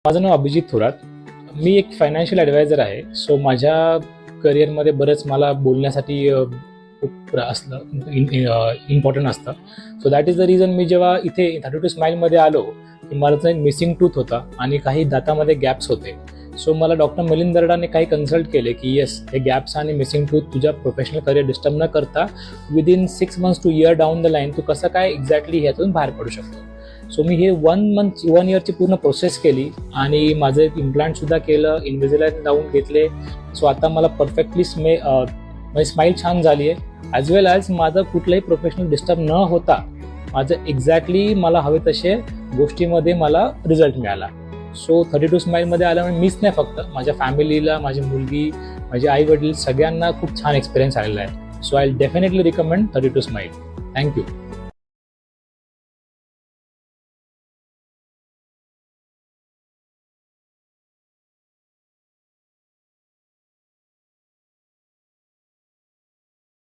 माझं नाव अभिजित थोरात. मी एक financial adviser आहे. सो माझ्या करिअरमध्ये बरंच मला बोलण्यासाठी खूप असलं इम्पॉर्टंट असतं. So that is the reason मी जेव्हा इथे 32 स्माईलमध्ये आलो की मला मिसिंग टूथ होता आणि काही दातामध्ये गॅप्स होते. सो मला डॉक्टर मिलिंद दर्डाने काही कन्सल्ट केले की येस, हे गॅप्स आणि मिसिंग टूथ तुझ्या प्रोफेशनल करिअर डिस्टर्ब न करता within 6 months to year down the line तू कसं काय एक्झॅक्टली ह्यातून बाहेर पडू शकतो. सो मी हे 1 yearची पूर्ण प्रोसेस केली आणि माझं इम्प्लांटसुद्धा केलं, इन्व्हिजिलाईन लावून घेतले. सो आता मला परफेक्टली स्माईल छान झाली आहे. ॲज वेल ॲज माझं कुठलंही प्रोफेशनल डिस्टर्ब न होता माझं एक्झॅक्टली मला हवे तसे गोष्टीमध्ये मला रिझल्ट मिळाला. सो 32 स्माईलमध्ये आल्यामुळे मीच नाही, फक्त माझ्या फॅमिलीला, माझी मुलगी, माझे आई वडील सगळ्यांना खूप छान एक्सपिरियन्स आलेला आहे. So I definitely recommend 32 smile. Thank you.